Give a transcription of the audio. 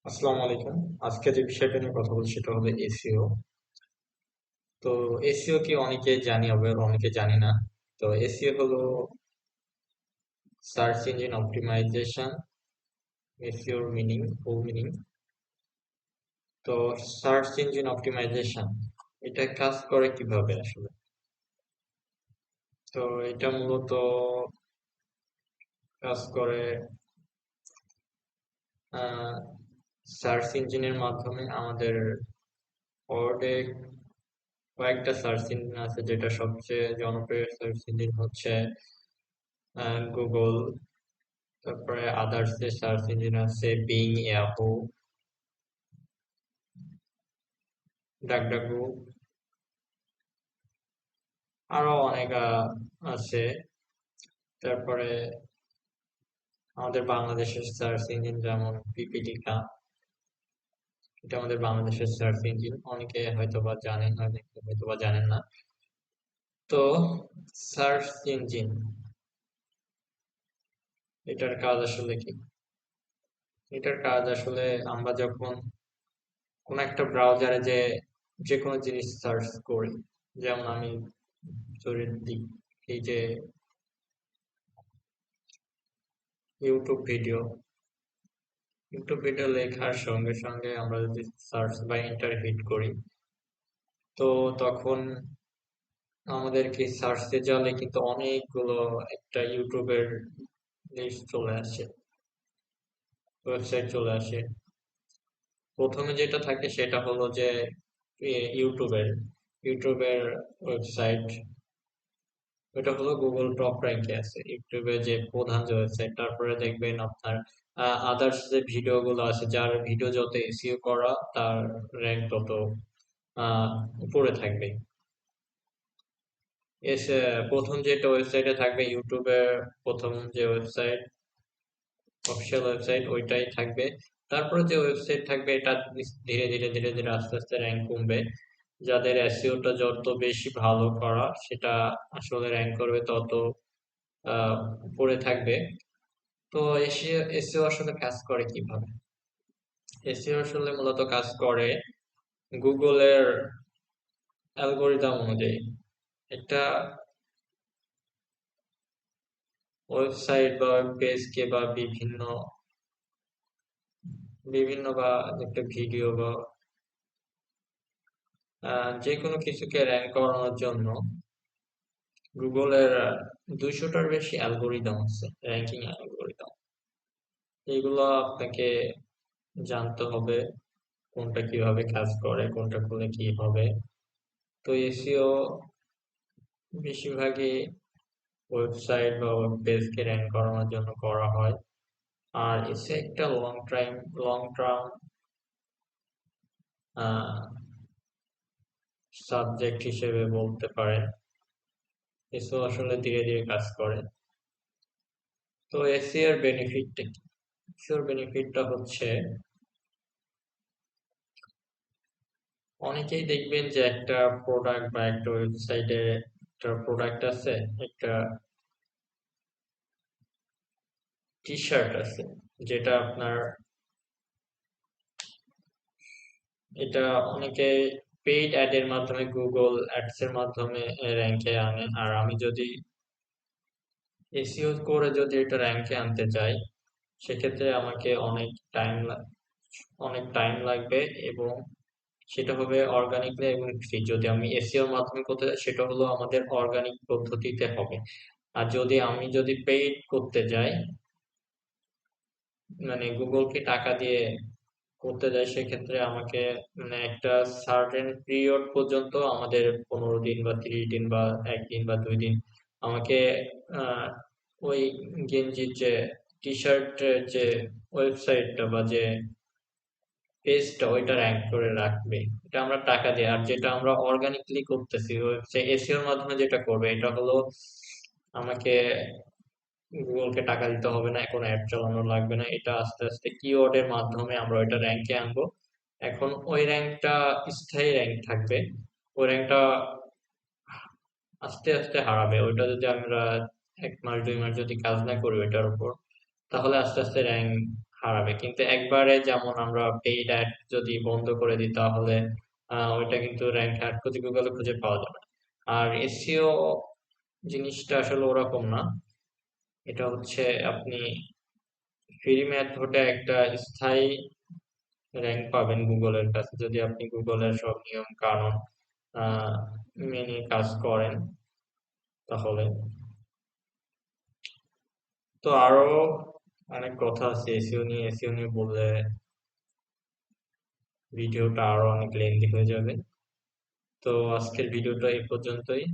আসসালামু আলাইকুম। আজকে যে বিষয়টা নিয়ে কথা বলছি সেটা হলো এসইও। তো এসইও কি অনেকে জানি, আবার অনেকে জানি না। তো এসইও হলো সার্চ ইঞ্জিন অপটিমাইজেশন। এসইওর মিনিং, ফুল মিনিং। তো সার্চ ইঞ্জিন অপটিমাইজেশন এটা কাজ করে কিভাবে আসলে? তো এটা মূলত কাজ করে সার্চ ইঞ্জিনের মাধ্যমে। আমাদের ওয়ার্ডে কয়েকটা সার্চ ইঞ্জিন আছে, যেটা সবচেয়ে জনপ্রিয় সার্চ ইঞ্জিন হচ্ছে গুগল। তারপরে আদার্স যে সার্চ ইঞ্জিন আছে বিং, ইয়াহু, ডাকডাকু, আরো অনেক আছে। তারপরে আমাদের বাংলাদেশের সার্চ ইঞ্জিন যেমন পিপিলিকা, এটা আমাদের বাংলাদেশের সার্চ ইঞ্জিন। অনেকে হয়তোবা জানেন, অনেকে হয়তোবা জানেন না। তো সার্চ ইঞ্জিন এটার কাজ আসলে কি? এটার কাজ আসলে আমরা যখন কোন একটা ব্রাউজারে যে কোনো জিনিস সার্চ করি, যেমন আমি ধরে দিই এই যে ইউটিউব ভিডিও, ইউটিউব ভিডিও লেখার সঙ্গে সঙ্গে আমরা যদি সার্চ বা এন্টার হিট করি, তো তখন আমাদেরকে সার্চে জালে কিন্তু অনেকগুলো একটা ইউটিউবের লিস্ট চলে আসে, ওয়েবসাইট চলে আসে। প্রথমে যেটা থাকে সেটা হলো যে ইউটিউবের ইউটিউবের ওয়েবসাইট। ওটা হলো গুগল টপ র্যাঙ্কে আছে, ইউটিউবে যে প্রধান যে ওয়েবসাইট। তারপরে দেখবেন আপনার আদার্স যে ভিডিও গুলো আছে, যার ভিডিও যত এসইও করা, তার র্যাঙ্ক তত আহ উপরে থাকবে। এসে প্রথম যেটা ওয়েবসাইটে থাকবে, ইউটিউবের প্রথম যে ওয়েবসাইট, অফিসিয়াল ওয়েবসাইট, ওইটাই থাকবে। তারপরে যে ওয়েবসাইট থাকবে, এটা ধীরে ধীরে ধীরে ধীরে আস্তে আস্তে র্যাঙ্ক কমবে। যাদের এসইওটা যত বেশি ভালো করা, সেটা আসলে র্যাঙ্ক করবে তত আহ উপরে থাকবে। তো এসিও এসইও আসলে কাজ করে কিভাবে? এসইও আসলে মূলত কাজ করে গুগলের অ্যালগোরিদম অনুযায়ী। একটা ওয়েবসাইট বা পেজকে বা বিভিন্ন বিভিন্ন বা একটা ভিডিও বা যে কোনো কিছুকে র্যাঙ্ক করানোর জন্য গুগলের 200টার বেশি অ্যালগোরিদম আছে, র্যাঙ্কিং অ্যালগোরিদম। এগুলো আপনাকে জানতে হবে কোনটা কিভাবে কাজ করে, কোনটা করলে কি হবে। তো এসইও বেশিরভাগই ওয়েবসাইট বা ওয়েব পেজকে র্যাঙ্ক করানোর জন্য করা হয়। আর এসে একটা লং টার্ম সাবজেক্ট হিসেবে বলতে পারেন। এসও আসলে ধীরে ধীরে কাজ করে। তো এসিও এর বেনিফিটটা কি? এসিও এর বেনিফিটটা হচ্ছে, অনেকেই দেখবেন যে একটা প্রোডাক্ট বা একটা ওয়েবসাইটে একটা প্রোডাক্ট আছে, একটা টি শার্ট আছে, যেটা আপনার, এটা অনেকে পেইড অ্যাড এর মাধ্যমে, গুগল অ্যাডস এর মাধ্যমে র্যাঙ্কে আনে। আর আমি যদি এসইও করে যদি এটা র্যাঙ্কে আনতে চাই, সেক্ষেত্রে আমাকে অনেক টাইম লাগবে, এবং সেটা হবে অর্গানিকলি এবং ফ্রি। যদি আমি এসইওর মাধ্যমে করতে চাই, সেটা হলো আমাদের অর্গানিক পদ্ধতিতে হবে। আর যদি পেইড করতে যাই, মানে গুগলকে টাকা দিয়ে করতে যাই, সেক্ষেত্রে আমাকে মানে একটা সার্টেন পিরিয়ড পর্যন্ত, আমাদের 15 দিন বা 30 দিন বা একদিন বা 2 দিন আমাকে আহ, ওই গেঞ্জির যে টি শার্টের যে ওয়েবসাইটটা বা যে পেজটা, ওইটা র্যাঙ্ক করে রাখবে। এটা আমরা টাকা দিই। আর যেটা আমরা অর্গানিকলি করতেছি, ওয়েবসাইট এসইওর মাধ্যমে যেটা করবে, এটা হলো আমাকে গুগলকে টাকা দিতে হবে না, কোনো অ্যাড চালানো লাগবে না। এটা আস্তে আস্তে কিওয়ার্ডের মাধ্যমে আমরা ওইটা র্যাঙ্কে আনবো। এখন ওই র্যাঙ্কটা স্থায়ী র্যাঙ্ক থাকবে। ওই র্যাঙ্কটা আস্তে আস্তে হারাবে। ওইটা যদি আমরা 1 মাস 2 মাস যদি কাজ না করি ওইটার উপর, তাহলে আস্তে আস্তে র্যাঙ্ক হারাবে। কিন্তু একবারে যেমন আমরা পেইড অ্যাড যদি বন্ধ করে দিই তাহলে ওইটা কিন্তু র্যাঙ্ক হার খুঁজে গুগলে খুঁজে পাওয়া যাবে না। আর এসইও জিনিসটা আসলে ওরকম না। এটা হচ্ছে আপনি ফ্রি মেথডে একটা স্থায়ী র্যাঙ্ক পাবেন গুগলের কাছে যদি আপনি গুগলের সব নিয়ম কানুন আহ, মেনে কাজ করেন তাহলে। তো আরো অনেক কথা আছে এসইও নিয়ে। এসইও নিয়ে বললে ভিডিওটা আরো অনেক লেন্দি হয়ে যাবে। তো আজকের ভিডিওটা এই পর্যন্তই।